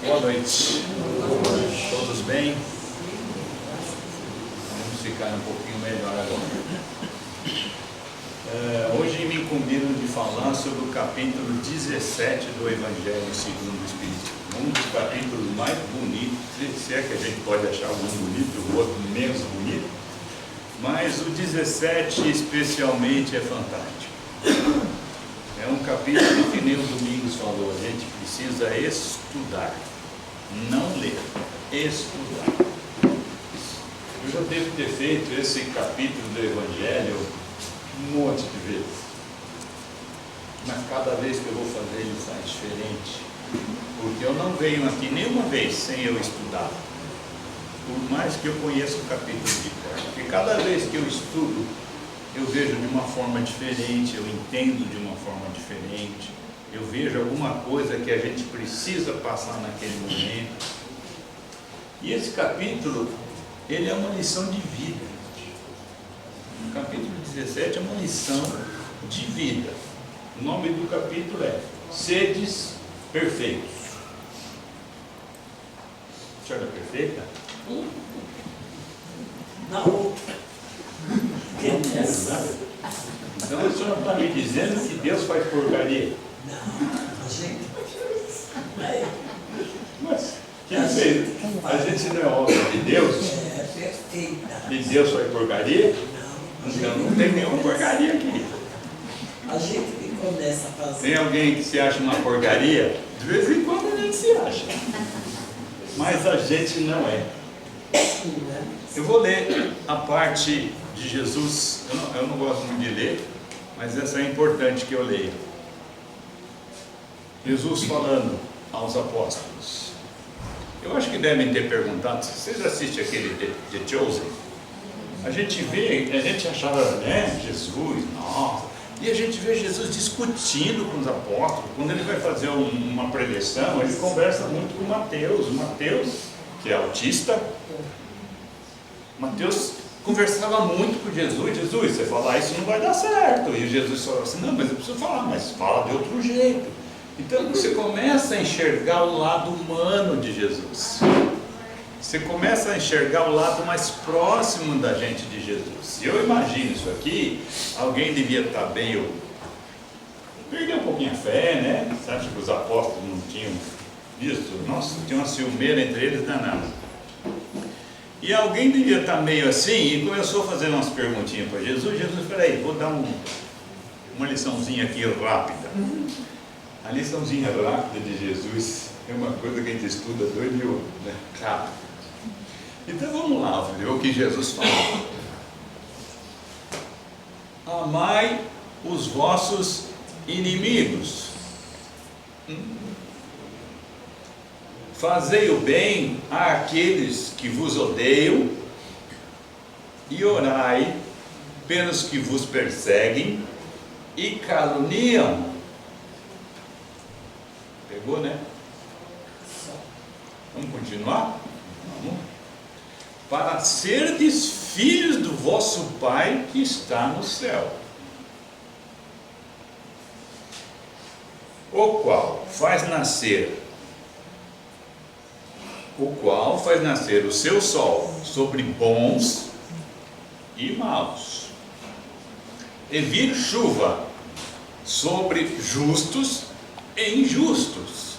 Boa noite. Todos bem? Vamos ficar um pouquinho melhor agora. Hoje me incumbiram de falar sobre o capítulo 17 do Evangelho segundo o Espiritismo. Um dos capítulos mais bonitos, se é que a gente pode achar um bonito e o outro menos bonito, mas o 17 especialmente é fantástico. É um capítulo que nem o Domingos falou, a gente precisa estudar, não ler, estudar. Eu já devo ter feito esse capítulo do Evangelho um monte de vezes, mas cada vez que eu vou fazer ele sai diferente, porque eu não venho aqui nenhuma vez sem eu estudar, por mais que eu conheça o capítulo de cor, porque cada vez que eu estudo, eu vejo de uma forma diferente, eu entendo de uma forma diferente, eu vejo alguma coisa que a gente precisa passar naquele momento. E esse capítulo, ele é uma lição de vida. O capítulo 17 é uma lição de vida. O nome do capítulo é Sedes Perfeitos. A senhora é perfeita? Não. Então a senhora está me dizendo que Deus faz porcaria? Não, a gente. Mas quem fez? A gente não é obra de Deus? É perfeita. E Deus faz porcaria? Não, Então não tem nenhuma porcaria aqui. a gente que começa a fazer. Tem alguém que se acha uma porcaria? De vez em quando a gente se acha. Mas a gente não é. Né? Eu vou ler a parte de Jesus. Eu não gosto muito de ler, mas essa é importante que eu leia. Jesus falando aos apóstolos. Eu acho que devem ter perguntado, vocês assistem aquele The Chosen? A gente vê, a gente achava, né, Jesus, nossa, e a gente vê Jesus discutindo com os apóstolos. Quando ele vai fazer uma preleção, ele conversa muito com Mateus. Mateus, que é autista, Mateus conversava muito com Jesus. Jesus, você falar isso não vai dar certo. E Jesus falou assim, não, mas eu preciso falar, mas fala de outro jeito. Então você começa a enxergar o lado humano de Jesus. Você começa a enxergar o lado mais próximo da gente de Jesus. Se eu imagino isso aqui, alguém devia estar meio... perder um pouquinho a fé, né? Você acha que os apóstolos não tinham visto? Nossa, tinha uma ciumeira entre eles danada. E alguém devia estar meio assim e começou a fazer umas perguntinhas para Jesus. Jesus, peraí, vou dar uma liçãozinha aqui rápida. A liçãozinha rápida de Jesus é uma coisa que a gente estuda doido de ouro, né? Rápido. Então vamos lá, ver o que Jesus falou. Amai os vossos inimigos. Fazei o bem àqueles que vos odeiam e orai pelos que vos perseguem e caluniam. Pegou, né? Vamos continuar? Vamos. Para serdes filhos do vosso Pai que está no céu, o qual faz nascer o seu sol sobre bons e maus, e vir chuva sobre justos e injustos.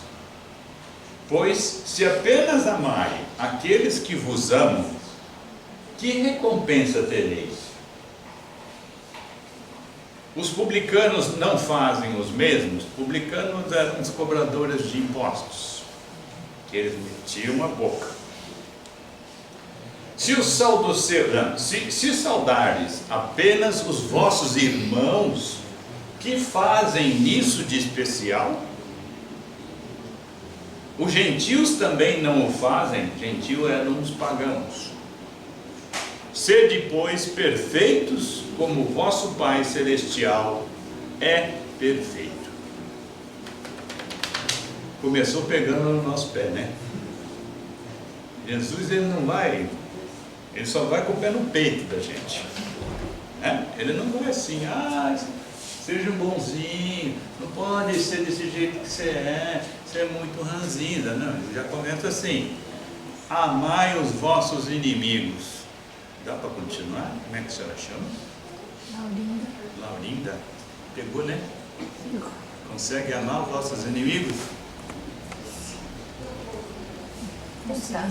Pois se apenas amai aqueles que vos amam, que recompensa tereis? Os publicanos não fazem os mesmos? Publicanos eram os cobradores de impostos, que eles metiam a boca. Se saudares apenas os vossos irmãos, que fazem nisso de especial? Os gentios também não o fazem. Gentio eram os pagãos. Sede, pois, perfeitos, como o vosso Pai Celestial é perfeito. Começou pegando no nosso pé, né? Jesus, ele só vai com o pé no peito da gente, né? Ele não vai assim, seja um bonzinho, não pode ser desse jeito que você é, Você é muito ranzinza, não? Já começa assim: amai os vossos inimigos. Dá para continuar? Como é que a senhora chama? Laurinda. Laurinda. Pegou, né? Consegue amar os vossos inimigos?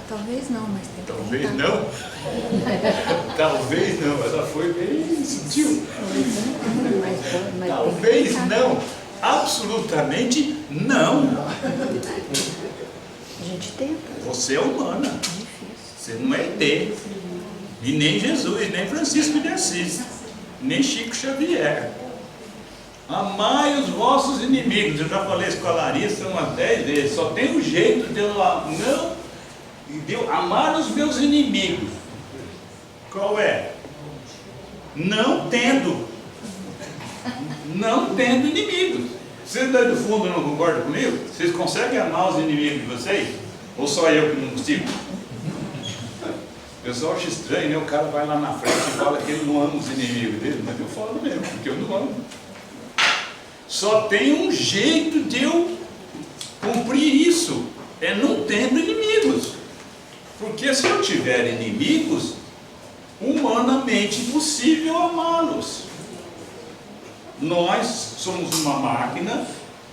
Talvez não, mas tem que Talvez tentar. não. Talvez não. Ela foi bem sutil. Mas Talvez tem que tentar. não. Absolutamente não. A gente tenta. Você é humana. É difícil. Você não é ET. E nem Jesus, nem Francisco de Assis, nem Chico Xavier. Amai os vossos inimigos. Eu já falei isso com a Larissa umas 10 vezes. Só tem um jeito de eu amar os meus inimigos. Qual é? Não tendo inimigos. Vocês daí do fundo não concordam comigo? Vocês conseguem amar os inimigos de vocês? Ou só eu que não consigo? O pessoal acha estranho, né? O cara vai lá na frente e fala que ele não ama os inimigos dele, mas eu falo mesmo, porque eu não amo. Só tem um jeito de eu cumprir isso, é não tendo inimigos. Porque se eu tiver inimigos, humanamente impossível amá-los. Nós somos uma máquina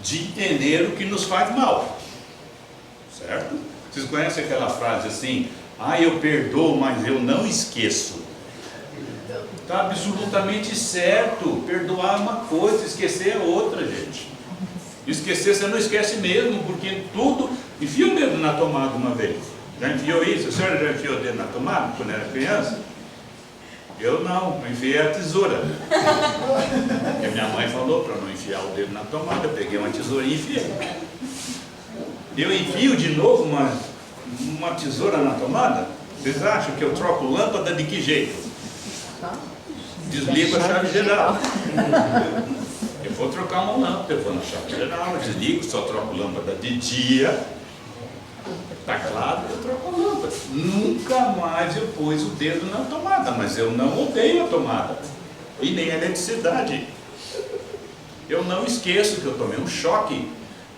de entender o que nos faz mal. Certo? Vocês conhecem aquela frase assim: eu perdoo, mas eu não esqueço. Está absolutamente certo. Perdoar é uma coisa, esquecer é outra, gente. Esquecer você não esquece mesmo, porque tudo... Enfia o dedo na tomada uma vez. Já enfiou isso? A senhora já enfiou o dedo na tomada quando era criança? Eu não, eu enfiei a tesoura. E minha mãe falou para não enfiar o dedo na tomada. Eu peguei uma tesourinha e enfiei. Eu enfio de novo uma tesoura na tomada? Vocês acham que eu troco lâmpada de que jeito? Desligo a chave geral. Eu vou trocar uma lâmpada, eu vou na chave geral, eu desligo, só troco lâmpada de dia. Está claro, eu troco a lâmpada. Nunca mais eu pus o dedo na tomada, mas eu não odeio a tomada. E nem a eletricidade. Eu não esqueço que eu tomei um choque.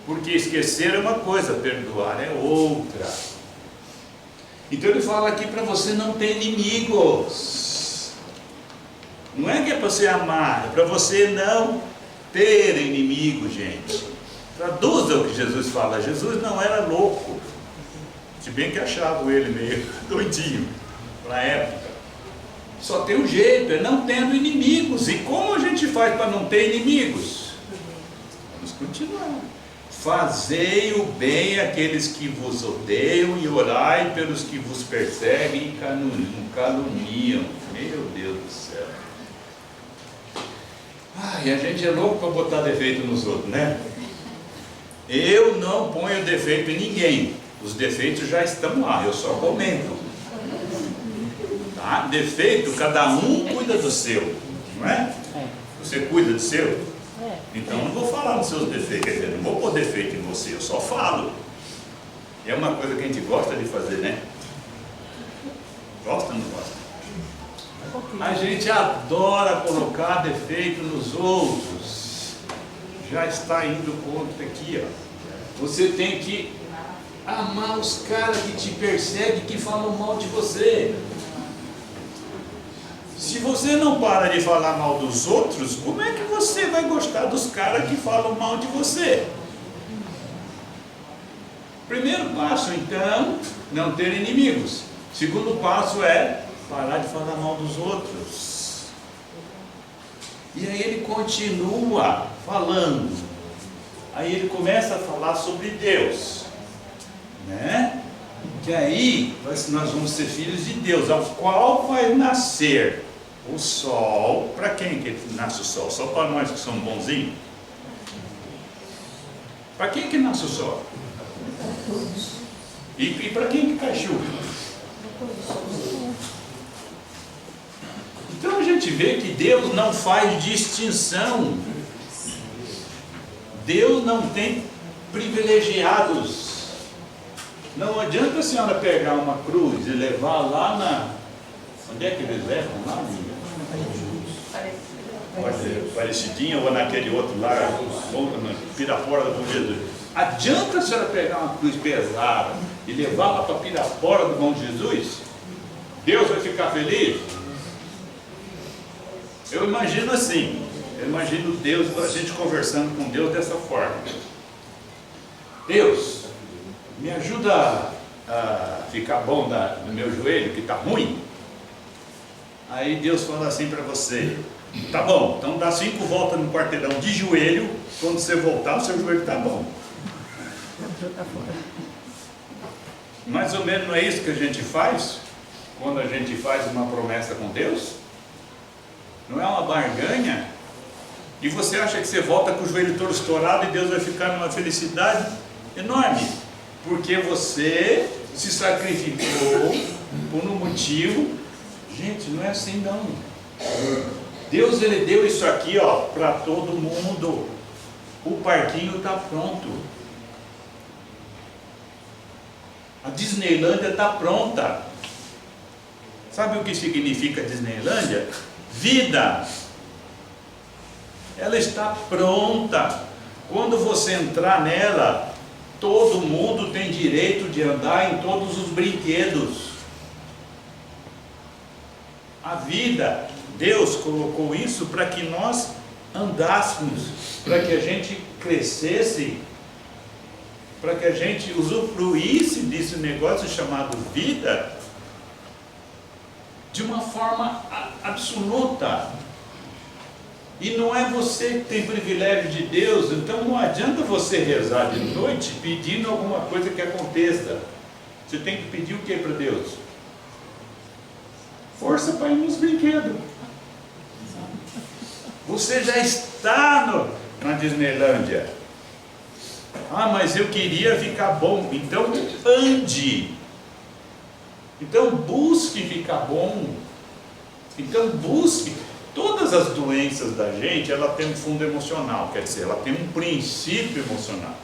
Porque esquecer é uma coisa, perdoar é outra. Então ele fala aqui para você não ter inimigos. Não é que é para você amar, é para você não ter inimigo, gente. Traduza o que Jesus fala. Jesus não era louco. Se bem que achavam ele meio doidinho para a época. Só tem um jeito, é não tendo inimigos. E como a gente faz para não ter inimigos? Vamos continuar. Fazei o bem àqueles que vos odeiam e orai pelos que vos perseguem e caluniam. Meu Deus do céu. E a gente é louco para botar defeito nos outros, né? Eu não ponho defeito em ninguém. Os defeitos já estão lá, eu só comento. Tá? Defeito, cada um cuida do seu, não é? Você cuida do seu? Então eu não vou falar dos seus defeitos, quer dizer, não vou pôr defeito em você, eu só falo. E é uma coisa que a gente gosta de fazer, né? Gosta ou não gosta? A gente adora colocar defeito nos outros. Já está indo contra aqui, ó. Você tem que amar os caras que te perseguem, que falam mal de você. Se você não para de falar mal dos outros, como é que você vai gostar dos caras que falam mal de você? Primeiro passo, então, não ter inimigos. Segundo passo é parar de falar mal dos outros. E aí ele continua falando. Aí ele começa a falar sobre Deus, né? Que aí nós vamos ser filhos de Deus, ao qual vai nascer o sol. Para quem que nasce o sol? Só para nós que somos bonzinhos? Para quem que nasce o sol? E para quem que cai chuva? Então a gente vê que Deus não faz distinção. Deus não tem privilegiados. Não adianta a senhora pegar uma cruz e levar lá na... Onde é que eles levam? Lá no Parecidinha ou naquele outro lá, na Pirapora do Bom Jesus. Adianta a senhora pegar uma cruz pesada e levá-la para Pirapora do Bom Jesus? Deus vai ficar feliz? Eu imagino assim, eu imagino Deus, a gente conversando com Deus dessa forma. Deus, me ajuda a ficar bom no meu joelho, que está ruim. Aí Deus fala assim para você: tá bom, então dá 5 voltas no quarteirão de joelho, quando você voltar o seu joelho está bom. Mais ou menos não é isso que a gente faz quando a gente faz uma promessa com Deus? Não é uma barganha? E você acha que você volta com o joelho todo estourado e Deus vai ficar numa felicidade enorme? Porque você se sacrificou por um motivo. Gente, não é assim não. Deus, ele deu isso aqui, ó, para todo mundo. O parquinho está pronto. A Disneylândia está pronta. Sabe o que significa Disneylândia? Vida. Ela está pronta. Quando você entrar nela, todo mundo tem direito de andar em todos os brinquedos. A vida, Deus colocou isso para que nós andássemos, para que a gente crescesse, para que a gente usufruísse desse negócio chamado vida de uma forma absoluta. E não é você que tem privilégio de Deus, então não adianta você rezar de noite pedindo alguma coisa que aconteça. Você tem que pedir o que para Deus? Força para ir nos brinquedos. Você já está na Disneylândia. Ah, mas eu queria ficar bom. Então ande. Então busque ficar bom. Então busque. Todas as doenças da gente, ela tem um fundo emocional, quer dizer, ela tem um princípio emocional.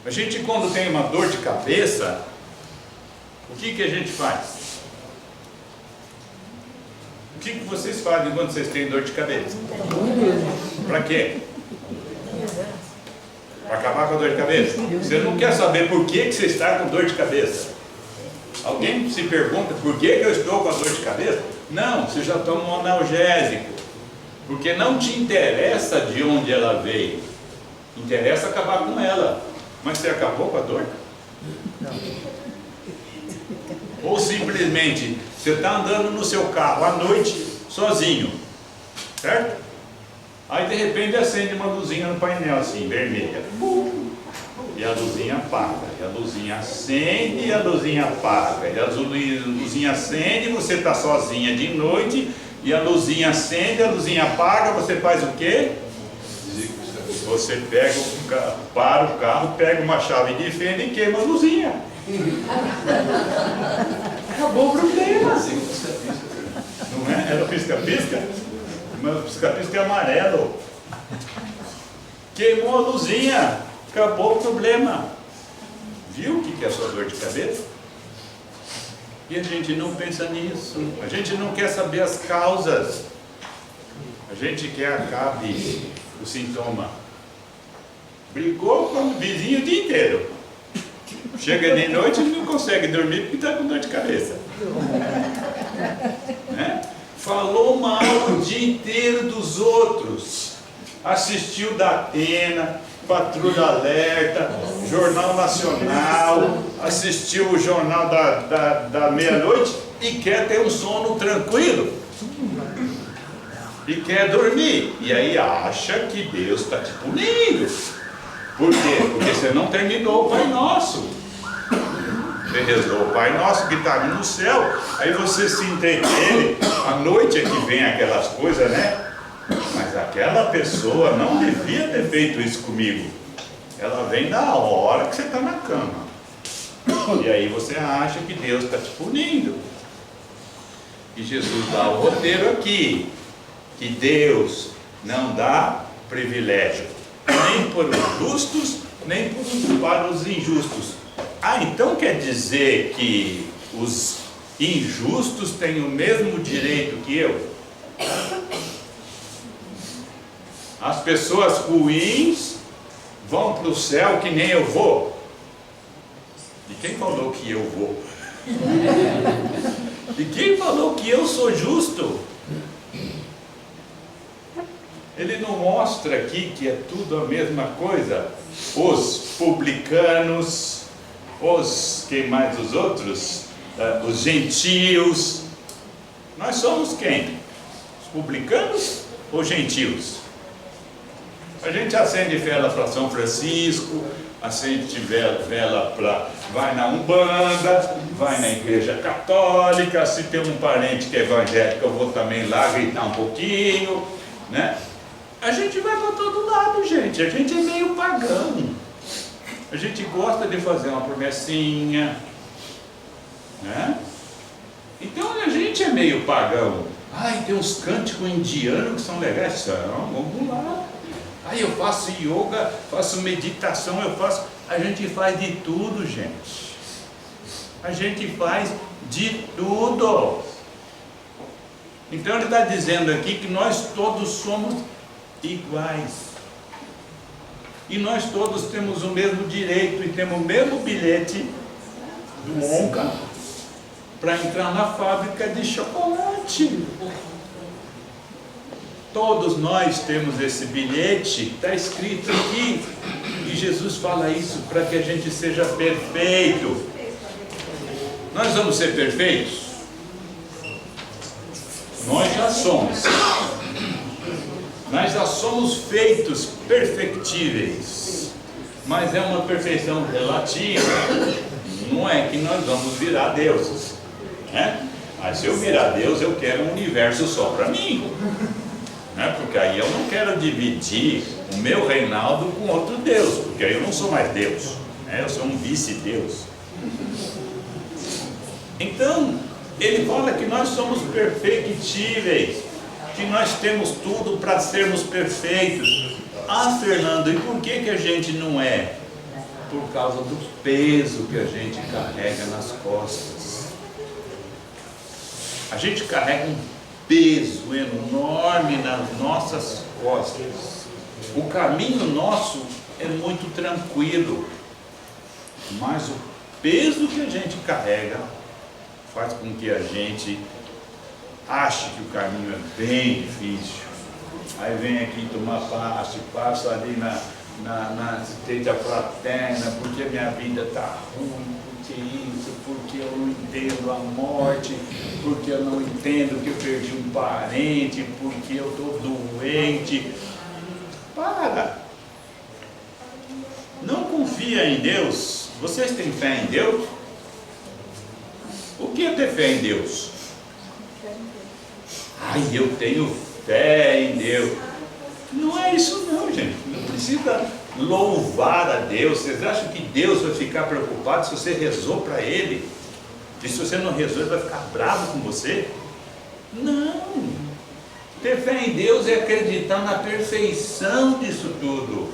A gente, quando tem uma dor de cabeça, o que a gente faz? O que vocês fazem quando vocês têm dor de cabeça? Para quê? Para acabar com a dor de cabeça? Você não quer saber por que você está com dor de cabeça? Alguém se pergunta por que eu estou com a dor de cabeça? Não, você já toma um analgésico, porque não te interessa de onde ela veio, interessa acabar com ela. Mas você acabou com a dor? Não. Ou simplesmente você está andando no seu carro à noite sozinho, certo? Aí de repente acende uma luzinha no painel assim, vermelha. E a luzinha apaga, e a luzinha acende, e a luzinha apaga, e a luzinha acende, você está sozinha de noite, e a luzinha acende, a luzinha apaga, você faz o quê? Você pega o carro, para o carro, pega uma chave de fenda e queima a luzinha. Acabou o problema. Não é? Era o pisca-pisca? Mas o pisca-pisca é amarelo. Queimou a luzinha. Acabou o problema. Viu o que é a sua dor de cabeça? E a gente não pensa nisso. A gente não quer saber as causas. A gente quer acabe o sintoma. Brigou com o vizinho o dia inteiro. Chega de noite e não consegue dormir porque está com dor de cabeça. Né? Falou mal o dia inteiro dos outros. Assistiu da Atena, Patrulha Alerta, Jornal Nacional, assistiu o jornal da meia-noite e quer ter um sono tranquilo. E quer dormir. E aí acha que Deus está te punindo. Por quê? Porque você não terminou o Pai Nosso. Você rezou o Pai Nosso que está no céu. Aí você se entretém. À noite é que vem aquelas coisas, né? Mas aquela pessoa não devia ter feito isso comigo. Ela vem na hora que você está na cama. E aí você acha que Deus está te punindo. E Jesus dá o roteiro aqui. Que Deus não dá privilégio. Nem para os justos, nem para os injustos. Ah, então quer dizer que os injustos têm o mesmo direito que eu? As pessoas ruins vão para o céu que nem eu vou. E quem falou que eu vou? E quem falou que eu sou justo? Ele não mostra aqui que é tudo a mesma coisa. Os publicanos, quem mais os outros? Os gentios. Nós somos quem? Os publicanos ou gentios? A gente acende vela para São Francisco, acende vela para... vai na Umbanda, vai na Igreja Católica. Se tem um parente que é evangélico, eu vou também lá gritar um pouquinho, né? A gente vai para todo lado, gente. A gente é meio pagão. A gente gosta de fazer uma promessinha, né? Então a gente é meio pagão. Ai, tem uns cânticos indianos que são legais. São, vamos lá. Aí eu faço yoga, faço meditação, a gente faz de tudo, gente. A gente faz de tudo. Então ele está dizendo aqui que nós todos somos iguais. E nós todos temos o mesmo direito e temos o mesmo bilhete do Onca para entrar na fábrica de chocolate. Todos nós temos esse bilhete, está escrito aqui, e Jesus fala isso para que a gente seja perfeito. Nós vamos ser perfeitos? Nós já somos. Nós já somos feitos perfectíveis, mas é uma perfeição relativa. Não é que nós vamos virar deuses, né? Mas se eu virar Deus, eu quero um universo só para mim. Porque aí eu não quero dividir o meu reinado com outro Deus, porque aí eu não sou mais Deus, eu sou um vice-Deus. Então, ele fala que nós somos perfectíveis, que nós temos tudo para sermos perfeitos. Ah, Fernando, e por que a gente não é? Por causa do peso que a gente carrega nas costas. A gente carrega um peso enorme nas nossas costas. O caminho nosso é muito tranquilo, mas o peso que a gente carrega faz com que a gente ache que o caminho é bem difícil. Aí vem aqui tomar passe, passa ali na assistência fraterna, porque a minha vida está ruim, porque isso, porque eu não entendo a morte, porque eu não entendo que eu perdi um parente, porque eu estou doente. Para! Não confia em Deus. Vocês têm fé em Deus? O que é ter fé em Deus? Ai, eu tenho fé em Deus. Não é isso não, gente. Não precisa louvar a Deus. Vocês acham que Deus vai ficar preocupado se você rezou para Ele? E se você não rezou, Ele vai ficar bravo com você? Não. Ter fé em Deus é acreditar na perfeição disso tudo.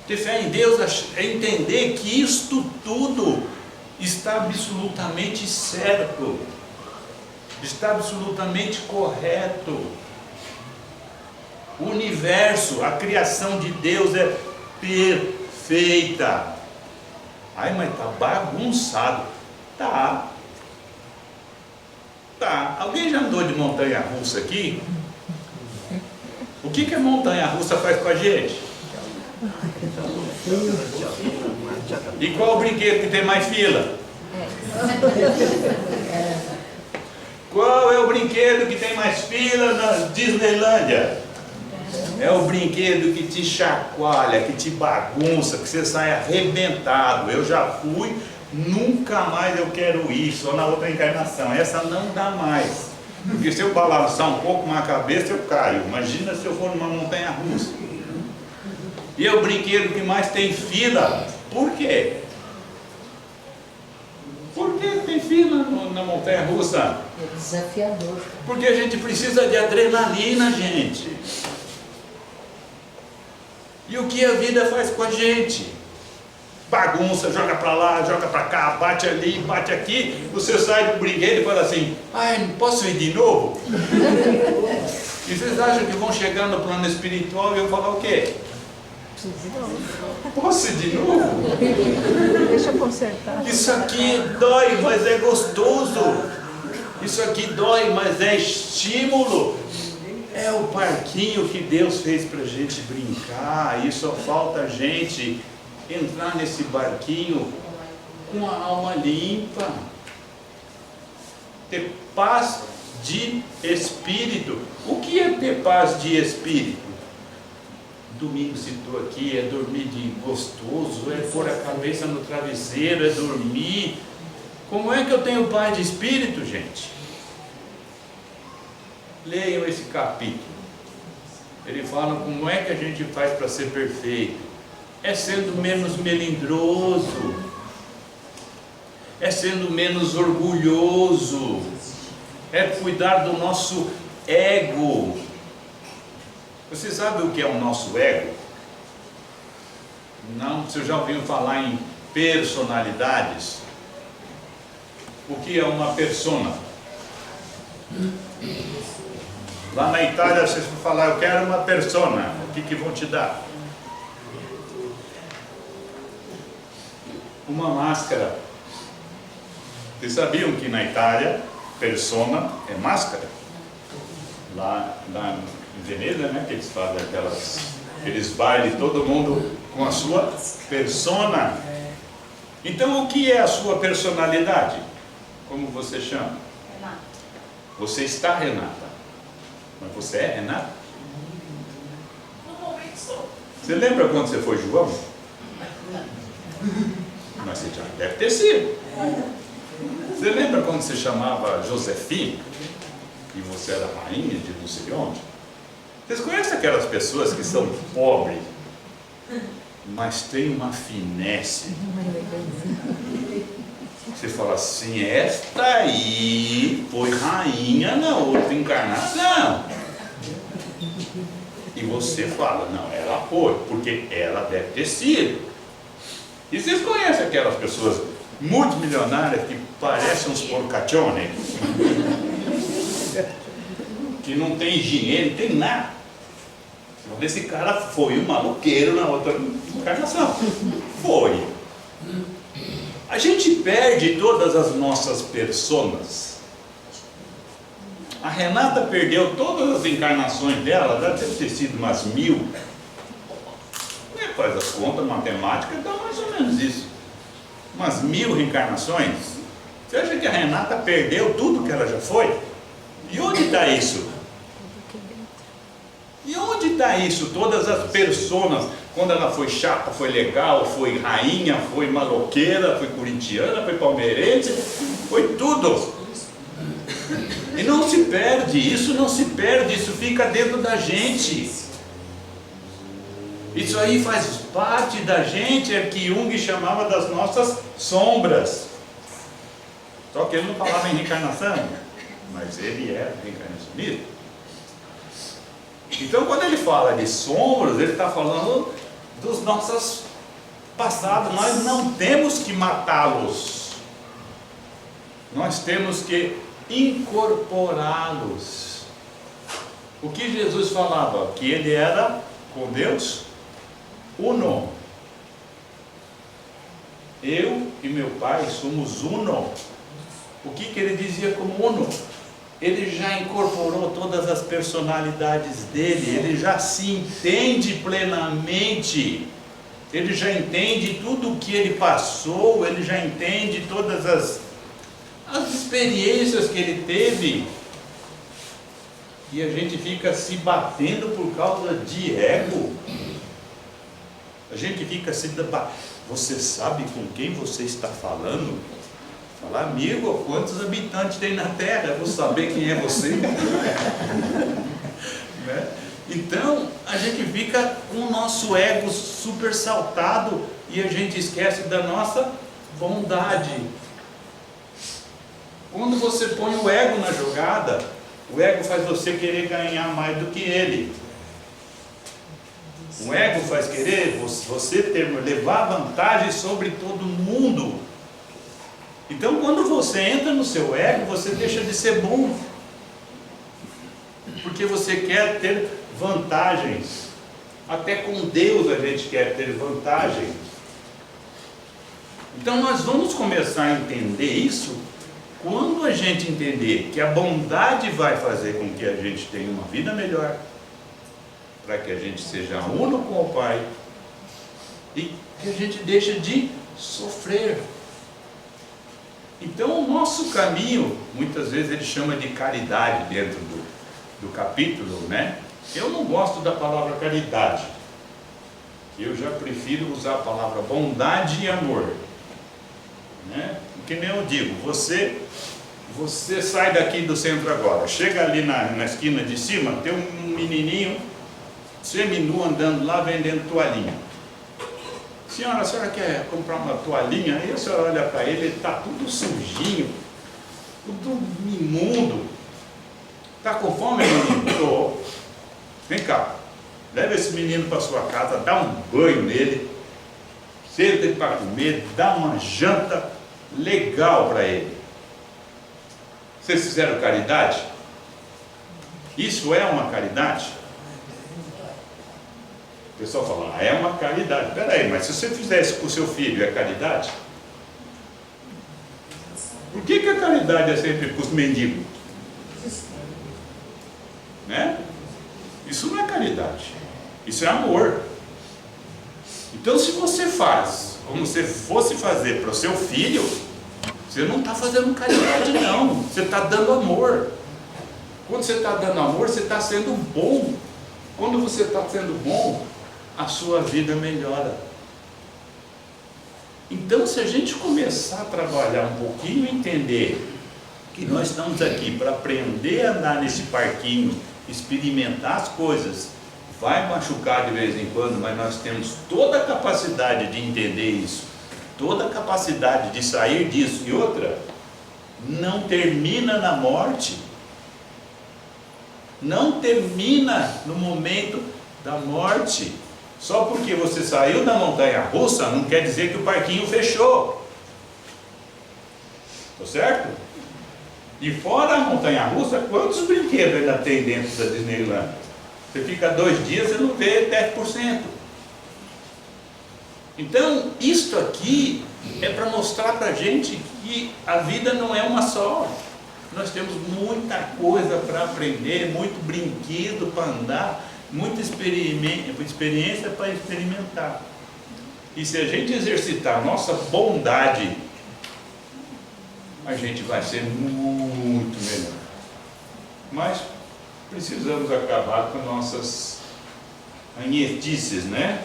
Ter fé em Deus é entender que isto tudo está absolutamente certo, está absolutamente correto. O universo, a criação de Deus é perfeita. Ai, mas está bagunçado. Tá. Alguém já andou de montanha-russa aqui? O que a montanha-russa faz com a gente? E qual o brinquedo que tem mais fila? Qual é o brinquedo que tem mais fila na Disneylândia? É o brinquedo que te chacoalha, que te bagunça, que você sai arrebentado. Eu já fui, nunca mais eu quero ir, só na outra encarnação. Essa não dá mais. Porque se eu balançar um pouco na cabeça, eu caio. Imagina se eu for numa montanha-russa. E é o brinquedo que mais tem fila. Por quê? Por que tem fila na montanha-russa? É desafiador. Porque a gente precisa de adrenalina, gente. E o que a vida faz com a gente? Bagunça, joga para lá, joga para cá, bate ali, bate aqui. Você sai do brinquedo e fala assim: ai, posso ir de novo? E vocês acham que vão chegar no plano espiritual e eu falar o quê? Posso ir de novo? Deixa eu consertar. Isso aqui dói, mas é gostoso. Isso aqui dói, mas é estímulo. É o parquinho que Deus fez para a gente brincar. E só falta a gente entrar nesse barquinho com a alma limpa. Ter paz de espírito. O que é ter paz de espírito? Domingo citou aqui, é dormir de gostoso, é pôr a cabeça no travesseiro, é dormir. Como é que eu tenho paz de espírito, gente? Leiam esse capítulo. Ele fala como é que a gente faz para ser perfeito. É sendo menos melindroso, é sendo menos orgulhoso, é cuidar do nosso ego. Você sabe o que é o nosso ego? Não? Você já ouviu falar em personalidades? O que é uma persona? Lá na Itália, vocês vão falar, eu quero uma persona. O que vão te dar? Uma máscara. Vocês sabiam que na Itália, persona é máscara? Lá em Veneza, né, que eles fazem aqueles bailes, todo mundo com a sua persona. Então, o que é a sua personalidade? Como você chama? Renata. Você está Renata. Mas você é Renata? Normalmente sou. Você lembra quando você foi João? Mas você já deve ter sido. Você lembra quando você chamava Josefina? E você era rainha de não sei onde? Vocês conhecem aquelas pessoas que são pobres, mas têm uma finesse? Você fala assim, esta aí foi rainha na outra encarnação. E você fala, não, ela foi, porque ela deve ter sido. E vocês conhecem aquelas pessoas multimilionárias que parecem uns porcaccione? Que não tem higiene, não tem nada. Esse cara foi um maloqueiro na outra encarnação. Foi. A gente perde todas as nossas personas. A Renata perdeu todas as encarnações dela, deve ter sido umas 1000. Faz as contas, matemática, dá mais ou menos isso. Umas 1000 reencarnações. Você acha que a Renata perdeu tudo que ela já foi? E onde está isso? E onde está isso? Todas as personas, quando ela foi chata, foi legal, foi rainha, foi maloqueira, foi corintiana, foi palmeirense, foi tudo. E não se perde, isso não se perde, isso fica dentro da gente. Isso aí faz parte da gente, é que Jung chamava das nossas sombras. Só que ele não falava em reencarnação, mas ele é reencarnacionista. Então, quando ele fala de sombras, ele está falando dos nossos passados. Nós não temos que matá-los, nós temos que incorporá-los. O que Jesus falava? Que ele era com Deus uno. Eu e meu Pai somos uno. O que ele dizia como uno? Ele já incorporou todas as personalidades dele, ele já se entende plenamente, ele já entende tudo o que ele passou, ele já entende todas as experiências que ele teve. E a gente fica se batendo por causa de ego. A gente fica se debatendo. Você sabe com quem você está falando? Fala, amigo, quantos habitantes tem na Terra? Eu vou saber quem é você. Né? Então, a gente fica com o nosso ego super saltado e a gente esquece da nossa bondade. Quando você põe o ego na jogada, o ego faz você querer ganhar mais do que ele. O ego faz querer você levar vantagem sobre todo mundo. Então, quando você entra no seu ego, você deixa de ser bom, porque você quer ter vantagens. Até com Deus a gente quer ter vantagem. Então nós vamos começar a entender isso quando a gente entender que a bondade vai fazer com que a gente tenha uma vida melhor, para que a gente seja uno com o Pai e que a gente deixe de sofrer. Então o nosso caminho, muitas vezes ele chama de caridade dentro do capítulo, né? Eu não gosto da palavra caridade. Eu já prefiro usar a palavra bondade e amor, né? Que nem eu digo, você sai daqui do centro agora, chega ali na esquina de cima, tem um menininho seminu andando lá vendendo toalhinha. Senhora, a senhora quer comprar uma toalhinha? Aí a senhora olha para ele, ele está tudo sujinho, tudo imundo. Está com fome, menino? Estou. Vem cá, leva esse menino para sua casa, dá um banho nele, senta ele para comer, dá uma janta legal para ele. Vocês fizeram caridade? Isso é uma caridade? O pessoal fala, é uma caridade. Espera aí, mas se você fizer isso com o seu filho, é caridade? Por que a caridade é sempre para os mendigos? Né? Isso não é caridade, isso é amor. Então se você faz como se fosse fazer para o seu filho, você não está fazendo caridade não, você está dando amor. Quando você está dando amor, você está sendo bom. Quando você está sendo bom, a sua vida melhora. Então se a gente começar a trabalhar um pouquinho e entender que nós estamos aqui para aprender a andar nesse parquinho, experimentar as coisas, vai machucar de vez em quando, mas nós temos toda a capacidade de entender isso, toda a capacidade de sair disso. E outra, não termina na morte, não termina no momento da morte. Só porque você saiu da montanha-russa não quer dizer que o parquinho fechou, tá certo? E fora a montanha-russa, quantos brinquedos ainda tem dentro da Disneyland? Você fica 2 dias e não vê 10%. Então, isto aqui é para mostrar para a gente que a vida não é uma só. Nós temos muita coisa para aprender, muito brinquedo para andar, muita experiência para experimentar. E se a gente exercitar a nossa bondade, a gente vai ser muito melhor. Mas precisamos acabar com nossas anhetices, né?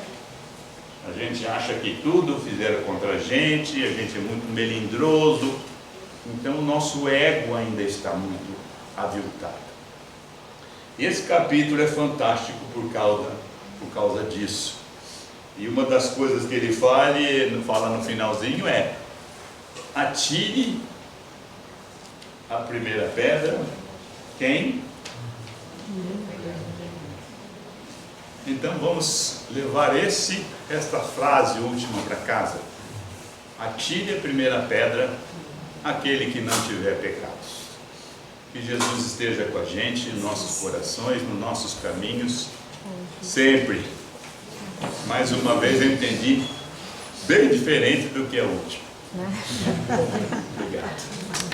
A gente acha que tudo fizeram contra a gente é muito melindroso, então o nosso ego ainda está muito aviltado. Esse capítulo é fantástico por causa disso. E uma das coisas que ele fala no finalzinho é: atire a primeira pedra, quem? Então vamos levar esta frase última para casa. Atire a primeira pedra aquele que não tiver pecados. Que Jesus esteja com a gente, em nossos corações, nos nossos caminhos, sempre. Mais uma vez eu entendi bem diferente do que a última. Obrigado.